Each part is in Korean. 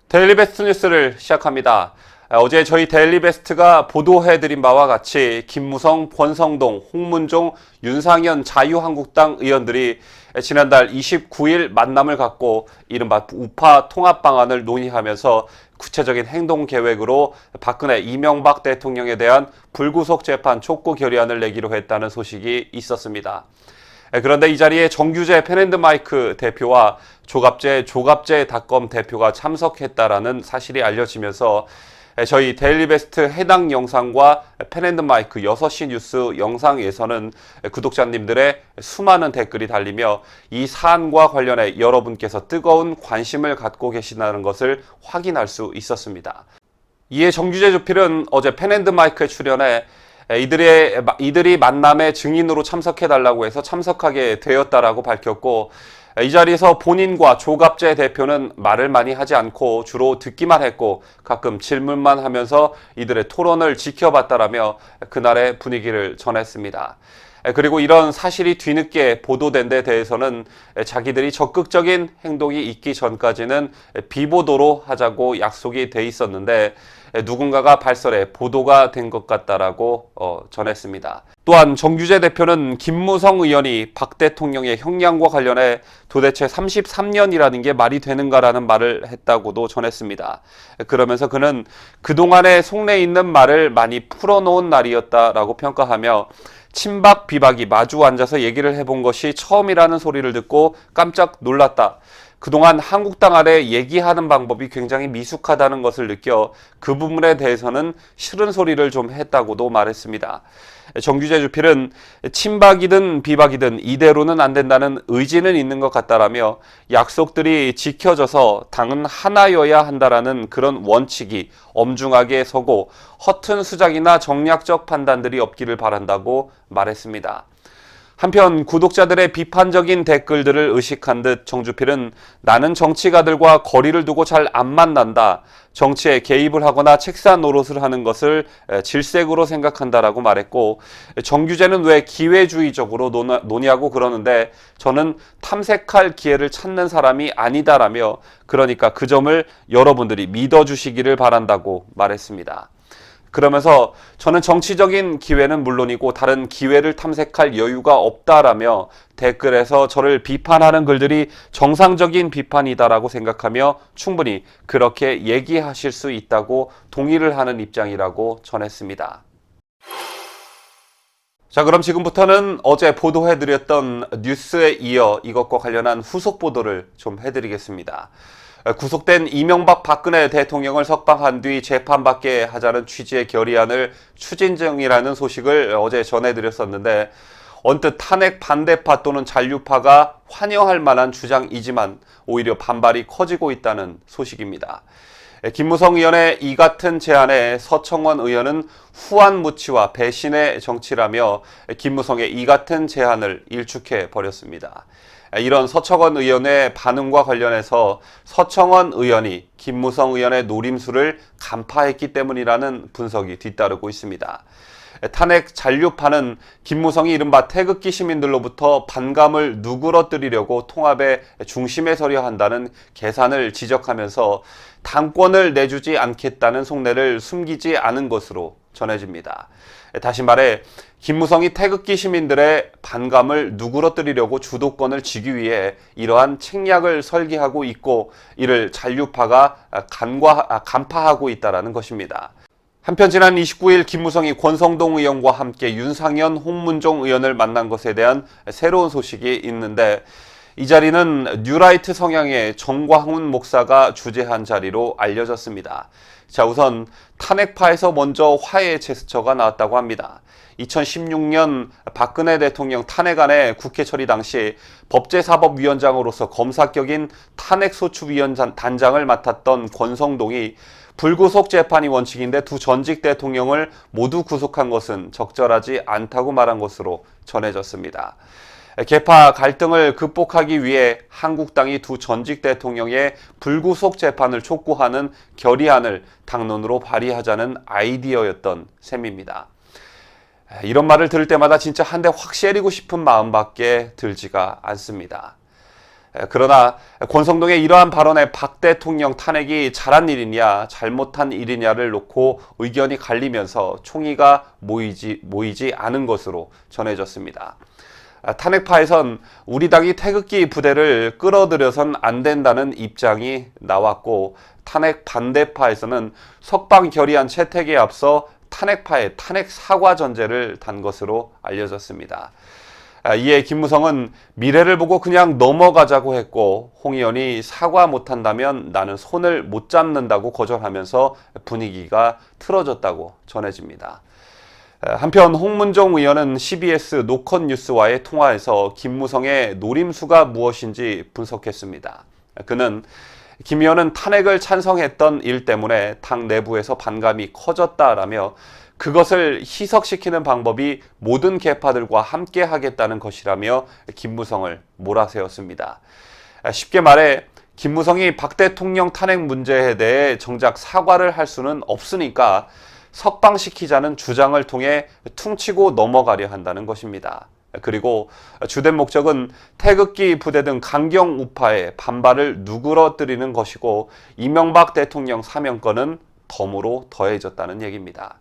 데일리베스트 뉴스를 시작합니다. 어제 저희 데일리베스트가 보도해드린 바와 같이 김무성, 권성동, 홍문종, 윤상현 자유한국당 의원들이 지난달 29일 만남을 갖고 이른바 우파 통합 방안을 논의하면서 구체적인 행동 계획으로 박근혜, 이명박 대통령에 대한 불구속 재판 촉구 결의안을 내기로 했다는 소식이 있었습니다. 그런데 이 자리에 정규재 펜앤드마이크 대표와 조갑제닷컴 대표가 참석했다라는 사실이 알려지면서 저희 데일리베스트 해당 영상과 펜앤드마이크 6시 뉴스 영상에서는 구독자님들의 수많은 댓글이 달리며 이 사안과 관련해 여러분께서 뜨거운 관심을 갖고 계시다는 것을 확인할 수 있었습니다. 이에 정규재 주필은 어제 펜앤드마이크에 출연해 이들이 만남의 증인으로 참석해달라고 해서 참석하게 되었다라고 밝혔고, 이 자리에서 본인과 조갑재 대표는 말을 많이 하지 않고 주로 듣기만 했고 가끔 질문만 하면서 이들의 토론을 지켜봤다라며 그날의 분위기를 전했습니다. 그리고 이런 사실이 뒤늦게 보도된 데 대해서는 자기들이 적극적인 행동이 있기 전까지는 비보도로 하자고 약속이 돼 있었는데 누군가가 발설해 보도가 된 것 같다라고 전했습니다. 또한 정규재 대표는 김무성 의원이 박 대통령의 형량과 관련해 도대체 33년이라는 게 말이 되는가라는 말을 했다고도 전했습니다. 그러면서 그는 그동안의 속내 있는 말을 많이 풀어놓은 날이었다라고 평가하며 친박 비박이 마주 앉아서 얘기를 해본 것이 처음이라는 소리를 듣고 깜짝 놀랐다. 그동안 한국당 아래 얘기하는 방법이 굉장히 미숙하다는 것을 느껴 그 부분에 대해서는 싫은 소리를 좀 했다고도 말했습니다. 정규재 주필은 친박이든 비박이든 이대로는 안 된다는 의지는 있는 것 같다라며 약속들이 지켜져서 당은 하나여야 한다라는 그런 원칙이 엄중하게 서고 허튼 수작이나 정략적 판단들이 없기를 바란다고 말했습니다. 한편 구독자들의 비판적인 댓글들을 의식한 듯 정주필은 나는 정치가들과 거리를 두고 잘 안 만난다. 정치에 개입을 하거나 책사 노릇을 하는 것을 질색으로 생각한다라고 말했고, 정규재는 왜 기회주의적으로 논의하고 그러는데 저는 탐색할 기회를 찾는 사람이 아니다라며 그러니까 그 점을 여러분들이 믿어주시기를 바란다고 말했습니다. 그러면서 저는 정치적인 기회는 물론이고 다른 기회를 탐색할 여유가 없다라며 댓글에서 저를 비판하는 글들이 정상적인 비판이다라고 생각하며 충분히 그렇게 얘기하실 수 있다고 동의를 하는 입장이라고 전했습니다. 자, 그럼 지금부터는 어제 보도해드렸던 뉴스에 이어 이것과 관련한 후속 보도를 좀 해드리겠습니다. 구속된 이명박 박근혜 대통령을 석방한 뒤 재판받게 하자는 취지의 결의안을 추진 중이라는 소식을 어제 전해드렸었는데 언뜻 탄핵 반대파 또는 잔류파가 환영할 만한 주장이지만 오히려 반발이 커지고 있다는 소식입니다. 김무성 의원의 이 같은 제안에 서청원 의원은 후안무치와 배신의 정치라며 김무성의 이 같은 제안을 일축해 버렸습니다. 이런 서청원 의원의 반응과 관련해서 서청원 의원이 김무성 의원의 노림수를 간파했기 때문이라는 분석이 뒤따르고 있습니다. 탄핵 잔류파는 김무성이 이른바 태극기 시민들로부터 반감을 누그러뜨리려고 통합의 중심에 서려 한다는 계산을 지적하면서 당권을 내주지 않겠다는 속내를 숨기지 않은 것으로 전해집니다. 다시 말해 김무성이 태극기 시민들의 반감을 누그러뜨리려고 주도권을 쥐기 위해 이러한 책략을 설계하고 있고 이를 잔류파가 간파하고 있다는 것입니다. 한편 지난 29일 김무성이 권성동 의원과 함께 윤상현, 홍문종 의원을 만난 것에 대한 새로운 소식이 있는데 이 자리는 뉴라이트 성향의 정광훈 목사가 주재한 자리로 알려졌습니다. 자, 우선 탄핵파에서 먼저 화해 제스처가 나왔다고 합니다. 2016년 박근혜 대통령 탄핵안의 국회 처리 당시 법제사법위원장으로서 검사격인 탄핵소추위원단장을 맡았던 권성동이 불구속 재판이 원칙인데 두 전직 대통령을 모두 구속한 것은 적절하지 않다고 말한 것으로 전해졌습니다. 계파 갈등을 극복하기 위해 한국당이 두 전직 대통령의 불구속 재판을 촉구하는 결의안을 당론으로 발의하자는 아이디어였던 셈입니다. 이런 말을 들을 때마다 진짜 한 대 확 때리고 싶은 마음밖에 들지가 않습니다. 그러나 권성동의 이러한 발언에 박 대통령 탄핵이 잘한 일이냐 잘못한 일이냐를 놓고 의견이 갈리면서 총의가 모이지 않은 것으로 전해졌습니다. 탄핵파에선 우리 당이 태극기 부대를 끌어들여선 안 된다는 입장이 나왔고, 탄핵 반대파에서는 석방 결의안 채택에 앞서 탄핵파의 탄핵 사과 전제를 단 것으로 알려졌습니다. 이에 김무성은 미래를 보고 그냥 넘어가자고 했고, 홍 의원이 사과 못한다면 나는 손을 못 잡는다고 거절하면서 분위기가 틀어졌다고 전해집니다. 한편 홍문종 의원은 CBS 노컷뉴스와의 통화에서 김무성의 노림수가 무엇인지 분석했습니다. 그는 김 의원은 탄핵을 찬성했던 일 때문에 당 내부에서 반감이 커졌다라며 그것을 희석시키는 방법이 모든 계파들과 함께 하겠다는 것이라며 김무성을 몰아세웠습니다. 쉽게 말해 김무성이 박 대통령 탄핵 문제에 대해 정작 사과를 할 수는 없으니까 석방시키자는 주장을 통해 퉁치고 넘어가려 한다는 것입니다. 그리고 주된 목적은 태극기 부대 등 강경 우파의 반발을 누그러뜨리는 것이고, 이명박 대통령 사면권은 덤으로 더해졌다는 얘기입니다.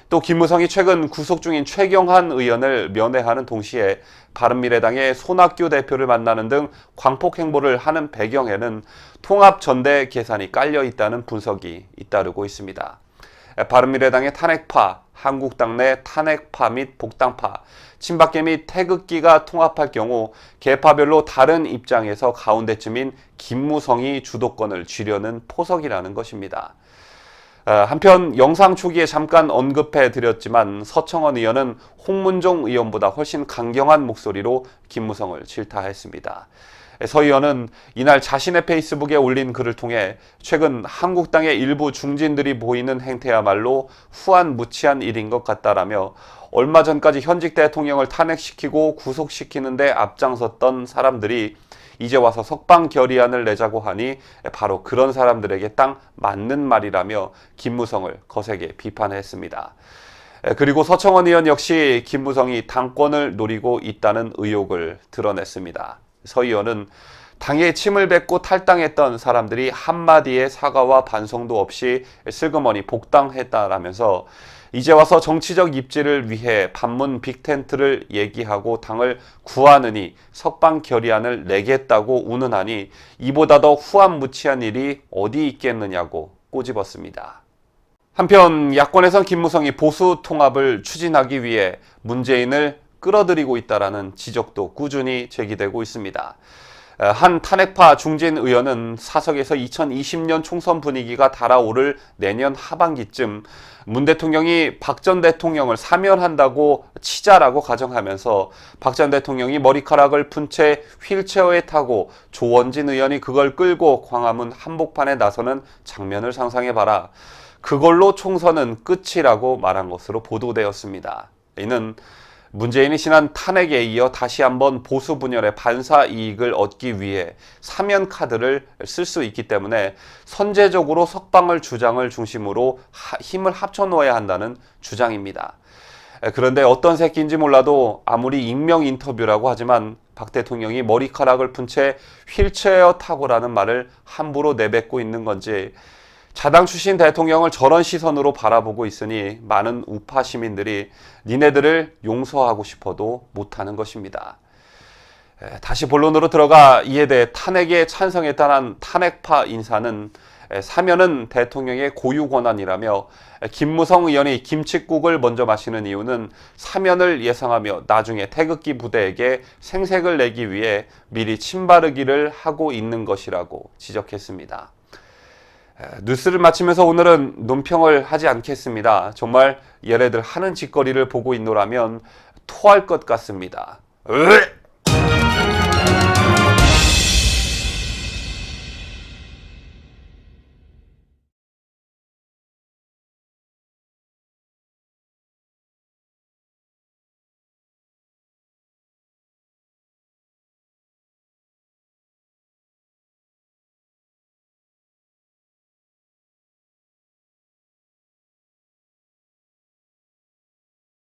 또 김무성이 최근 구속 중인 최경환 의원을 면회하는 동시에 바른미래당의 손학규 대표를 만나는 등 광폭 행보를 하는 배경에는 통합전대 계산이 깔려 있다는 분석이 잇따르고 있습니다. 바른미래당의 탄핵파, 한국당 내 탄핵파 및 복당파, 친박계 및 태극기가 통합할 경우 계파별로 다른 입장에서 가운데쯤인 김무성이 주도권을 쥐려는 포석이라는 것입니다. 한편 영상 초기에 잠깐 언급해 드렸지만 서청원 의원은 홍문종 의원보다 훨씬 강경한 목소리로 김무성을 질타했습니다. 서 의원은 이날 자신의 페이스북에 올린 글을 통해 최근 한국당의 일부 중진들이 보이는 행태야말로 후안무치한 일인 것 같다라며, 얼마 전까지 현직 대통령을 탄핵시키고 구속시키는 데 앞장섰던 사람들이 이제 와서 석방 결의안을 내자고 하니 바로 그런 사람들에게 딱 맞는 말이라며 김무성을 거세게 비판했습니다. 그리고 서청원 의원 역시 김무성이 당권을 노리고 있다는 의혹을 드러냈습니다. 서 의원은 당에 침을 뱉고 탈당했던 사람들이 한마디의 사과와 반성도 없이 슬그머니 복당했다라면서 이제 와서 정치적 입지를 위해 반문 빅텐트를 얘기하고 당을 구하느니 석방 결의안을 내겠다고 운운하니 이보다 더 후안무치한 일이 어디 있겠느냐고 꼬집었습니다. 한편 야권에선 김무성이 보수 통합을 추진하기 위해 문재인을 끌어들이고 있다라는 지적도 꾸준히 제기되고 있습니다. 한 탄핵파 중진 의원은 사석에서 2020년 총선 분위기가 달아오를 내년 하반기쯤 문 대통령이 박 전 대통령을 사면한다고 치자라고 가정하면서 박 전 대통령이 머리카락을 푼 채 휠체어에 타고 조원진 의원이 그걸 끌고 광화문 한복판에 나서는 장면을 상상해봐라. 그걸로 총선은 끝이라고 말한 것으로 보도되었습니다. 이는 문재인이 지난 탄핵에 이어 다시 한번 보수 분열의 반사 이익을 얻기 위해 사면 카드를 쓸 수 있기 때문에 선제적으로 석방을 주장을 중심으로 힘을 합쳐 놓아야 한다는 주장입니다. 그런데 어떤 새끼인지 몰라도 아무리 익명 인터뷰라고 하지만 박 대통령이 머리카락을 푼 채 휠체어 타고라는 말을 함부로 내뱉고 있는 건지, 자당 출신 대통령을 저런 시선으로 바라보고 있으니 많은 우파 시민들이 니네들을 용서하고 싶어도 못하는 것입니다. 다시 본론으로 들어가 이에 대해 탄핵에 찬성했다는 탄핵파 인사는 사면은 대통령의 고유 권한이라며, 김무성 의원이 김칫국을 먼저 마시는 이유는 사면을 예상하며 나중에 태극기 부대에게 생색을 내기 위해 미리 침바르기를 하고 있는 것이라고 지적했습니다. 뉴스를 마치면서 오늘은 논평을 하지 않겠습니다. 정말 얘네들 하는 짓거리를 보고 있노라면 토할 것 같습니다.